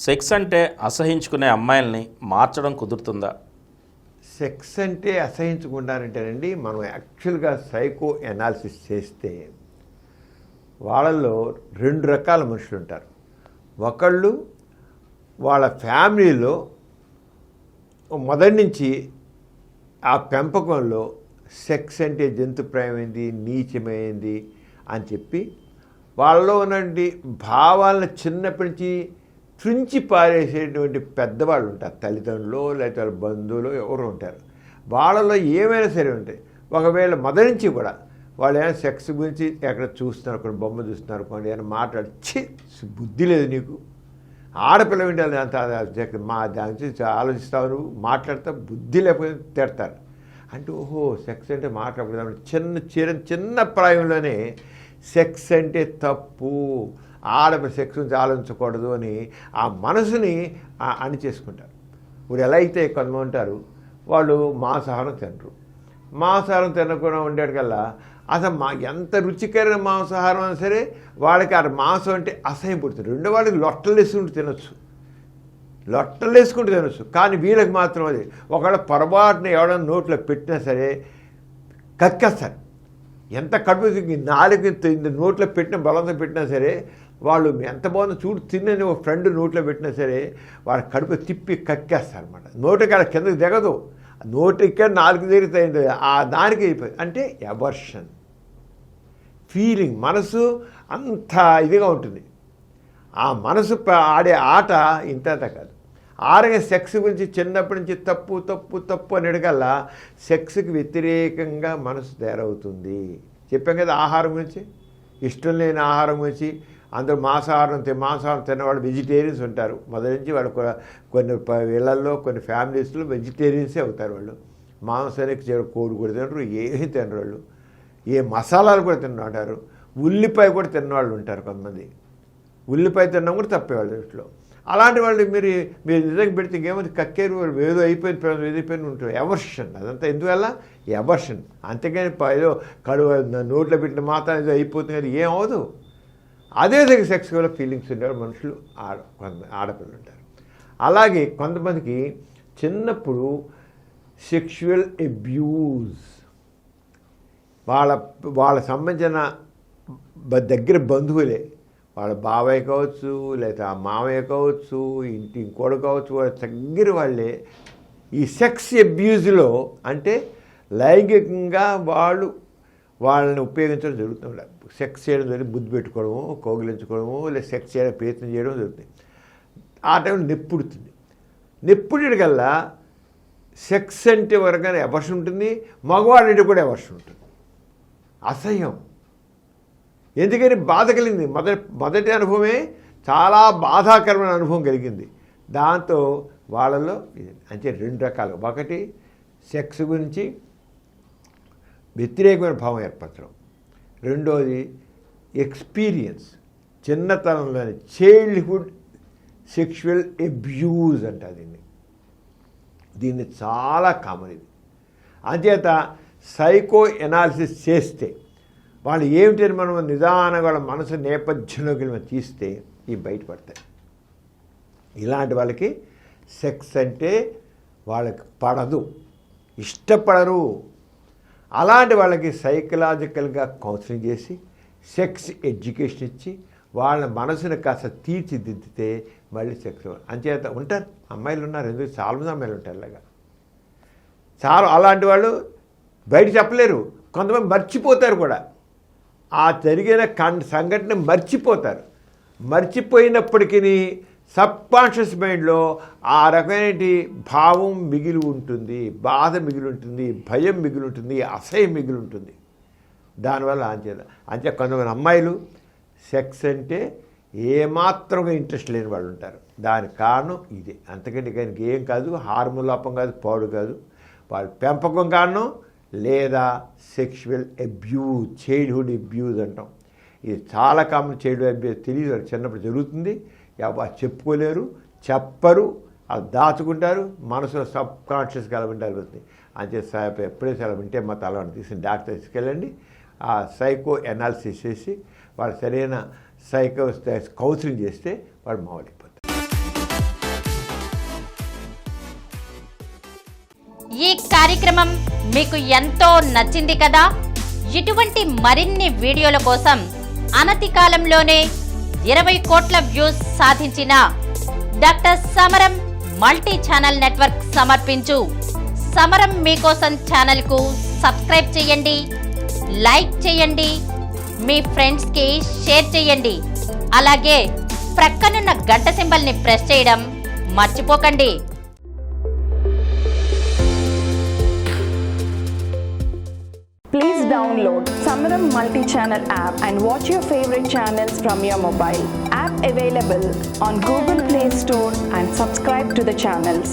Sex అంటే అసహించుకునే అమ్మాయిల్ని మార్చడం కుదురుతుందా? సెక్స్ అంటే అసహించుకుంటారంటేనండి, మనం యాక్చువల్గా సైకో ఎనాలిసిస్ చేస్తే వాళ్ళల్లో రెండు రకాల మనుషులు ఉంటారు. ఒకళ్ళు వాళ్ళ ఫ్యామిలీలో మొదటి నుంచి ఆ పెంపకంలో సెక్స్ అంటే జంతుప్రాయమైంది, నీచమైంది అని చెప్పి వాళ్ళలో ఉన్నటువంటి భావాలను చిన్నప్పటి నుంచి తుంచి పారేసేటువంటి పెద్దవాళ్ళు ఉంటారు. తల్లిదండ్రులు లేకపోతే వాళ్ళ బంధువులు ఎవరు ఉంటారు. వాళ్ళలో ఏమైనా సరే ఉంటాయి. ఒకవేళ మొదటి నుంచి కూడా వాళ్ళు ఏమైనా సెక్స్ గురించి ఎక్కడ చూస్తున్నారు, కొన్ని బొమ్మ చూస్తున్నారు, కొన్ని ఏమైనా మాట్లాడి బుద్ధి లేదు నీకు, ఆడపిల్ల వింటారు అంత మా దాని గురించి ఆలోచిస్తావు, మాట్లాడతా బుద్ధి లేకపోతే తిడతారు. అంటే ఓహో సెక్స్ అంటే మాట్లాడకూడదు, చిన్న ప్రాయంలోనే సెక్స్ అంటే తప్పు, ఆడపిల్ల సెక్స్ గురించి ఆలోచించకూడదు అని ఆ మనసుని అని చేసుకుంటారు. ఇప్పుడు ఎలా అయితే కొంతమంది ఉంటారు, వాళ్ళు మాంసాహారం తినరు. మాంసాహారం తినకుండా ఉండేటికల్లా అసలు ఎంత రుచికరమైన మాంసాహారం అయినా సరే వాళ్ళకి ఆ మాంసం అంటే అసహ్యం పుడుతుంది. రెండో వాళ్ళకి లొట్టలు వేసుకుంటూ తినొచ్చు, కానీ వీళ్ళకి మాత్రం అది ఒకవేళ పొరపాటున ఎవడన్నా నోట్లో పెట్టినా సరే కక్కేస్తారు. ఎంత కడుపు నాలుగు నోట్లో పెట్టిన బలంతో పెట్టినా సరే వాళ్ళు ఎంత బాగుందో చూడు తిన్నని ఒక ఫ్రెండ్ నోట్లో పెట్టినా సరే వాళ్ళ కడుపు తిప్పి కక్కేస్తారు అనమాట. నోటికాడ కిందకి దిగదు, నోటికి నాలుగు తిరుగుతాయి, ఆ దానికి అయిపోయి అంటే ఎవర్షన్ ఫీలింగ్. మనసు అంత ఇదిగా ఉంటుంది. ఆ మనసు ఆడే ఆట ఇంత కాదు. ఆరగా సెక్స్ గురించి చిన్నప్పటి నుంచి తప్పు తప్పు తప్పు అని అడగల్లా సెక్స్కి వ్యతిరేకంగా మనసు తయారవుతుంది. చెప్పాం కదా, ఆహారం గురించి, ఇష్టం లేని ఆహారం గురించి. అందరూ మాంసాహారం తిన్నవాళ్ళు వెజిటేరియన్స్ ఉంటారు. మొదటి నుంచి వాళ్ళు కొన్ని ఇళ్లల్లో కొన్ని ఫ్యామిలీస్లో వెజిటేరియన్సే అవుతారు. వాళ్ళు మాంసానికి కోడి కూడా తినరు, ఏమీ తినరు. వాళ్ళు ఏ మసాలాలు కూడా తిన్నవాడారు, ఉల్లిపాయ కూడా తిన్నవాళ్ళు ఉంటారు. కొంతమంది ఉల్లిపాయ తిన్నాం కూడా తప్పేవాళ్ళు ఇంట్లో. అలాంటి వాళ్ళు మీరు నిజంగా పెడితే ఇంకేమైనా కక్కేరు ఏదో అయిపోయింది ఉంటారు. ఎవర్షన్ అదంతా ఎందువల్ల ఎవర్షన్. అంతేగాని ఏదో కడువ నోట్లో పెట్టిన మాత్రం ఏదో అయిపోతుంది కదా, ఏమవదు. అదే దగ్గర సెక్స్ వల్ల ఫీలింగ్స్ ఉండేవారు మనుషులు ఆడపిల్లలు ఉంటారు. అలాగే కొంతమందికి చిన్నప్పుడు సెక్షువల్ అబ్యూజ్, వాళ్ళ సంబంధించిన దగ్గర బంధువులే, వాళ్ళ బాబాయ్ కావచ్చు, లేదా మామయ్య కావచ్చు, ఇంకోడు కావచ్చు, వాళ్ళ దగ్గర వాళ్ళే ఈ సెక్స్ అబ్యూజ్లో అంటే లైంగికంగా వాళ్ళని ఉపయోగించడం జరుగుతుంది. సెక్స్ చేయడం జరిగి ముద్దు పెట్టుకోవడము, కౌగిలించుకోవడము, లేదా సెక్స్ చేయడం ప్రయత్నం చేయడం జరుగుతుంది. ఆ టైంలో నెప్పుడికల్లా సెక్స్ అంటే వరకనే ఎవర్షన్ ఉంటుంది, మగవాడింటి కూడా ఎవర్షన్ ఉంటుంది, అసహ్యం. ఎందుకని బాధ కలిగింది. మొదటి అనుభవమే చాలా బాధాకరమైన అనుభవం కలిగింది. దాంతో వాళ్ళలో అంటే రెండు రకాలు. ఒకటి సెక్స్ గురించి వ్యతిరేకమైన భావం ఏర్పరచడం, రెండోది ఎక్స్పీరియన్స్ చిన్నతనంలోని చైల్డ్హుడ్ సెక్షువల్ అబ్యూజ్ అంటారు దీన్ని చాలా కామన్ ఇది. అంచేత సైకో ఎనాలిసిస్ చేస్తే వాళ్ళు ఏమిటని మనం నిదానంగా వాళ్ళ మనసు నేపథ్యంలోకి మనం తీస్తే ఇవి బయటపడతాయి. ఇలాంటి వాళ్ళకి సెక్స్ అంటే వాళ్ళకి పడదు, ఇష్టపడరు. అలాంటి వాళ్ళకి సైకలాజికల్గా కౌన్సిలింగ్ చేసి సెక్స్ ఎడ్యుకేషన్ ఇచ్చి వాళ్ళ మనసుని కాస్త తీర్చిదిద్దితే మళ్ళీ సెక్స్ అంచేత ఉంటారు. అమ్మాయిలు ఉన్నారు, ఎందుకు చాలామంది అమ్మాయిలు ఉంటారు. చాలా అలాంటి వాళ్ళు బయట చెప్పలేరు. కొంతమంది మర్చిపోతారు కూడా, ఆ జరిగిన సంఘటన మర్చిపోతారు. మర్చిపోయినప్పటికీ సబ్కాన్షియస్ మైండ్లో ఆ రకమైన భావం మిగిలి ఉంటుంది, బాధ మిగిలి ఉంటుంది, భయం మిగిలి ఉంటుంది, అసహ్యం మిగిలి ఉంటుంది. దానివల్ల అంతే కొంతమంది అమ్మాయిలు సెక్స్ అంటే ఏమాత్రంగా ఇంట్రెస్ట్ లేని వాళ్ళు ఉంటారు. దానికి కారణం ఇదే, అంతకంటే కానీ ఏం కాదు, హార్మోన్ లోపం కాదు, పాడు కాదు, వాళ్ళ పెంపకం కారణం, లేదా సెక్షువల్ అబ్యూజ్, చైల్డ్హుడ్ అబ్యూజ్ అంటాం. ఇది చాలా కామన్. చైల్డ్హుడ్ అబ్యూజ్ తెలియదు, చిన్నప్పుడు జరుగుతుంది, చెప్పుకోలేరు, చెప్పరు, అది దాచుకుంటారు, మనసులో సబ్కాన్షియస్గా అలా ఉంటారు. అంతే ఎప్పుడైతే అలా ఉంటే మా తలవాడిని తీసుకుని డాక్టర్ తీసుకెళ్ళండి, ఆ సైకో ఎనాలిసిస్ చేసి వాళ్ళు సరైన కౌన్సిలింగ్ చేస్తే వాడు మామూలు అయిపోతారు. ఈ కార్యక్రమం మీకు ఎంతో నచ్చింది కదా. ఇటువంటి మరిన్ని వీడియోల కోసం అనతి కాలంలోనే 20 కోట్ల వ్యూస్ సాధించిన డాక్టర్ సమరం మల్టీ ఛానల్ నెట్వర్క్ సమర్పించు సమరం మీకోసం ఛానల్కు సబ్స్క్రైబ్ చేయండి, లైక్ చేయండి, మీ ఫ్రెండ్స్కి షేర్ చేయండి. అలాగే ప్రక్కనున్న గంట సింబల్ని ప్రెస్ చేయడం మర్చిపోకండి. Please download Samaram multi-channel app and watch your favorite channels from your mobile. App available on Google Play Store and subscribe to the channels.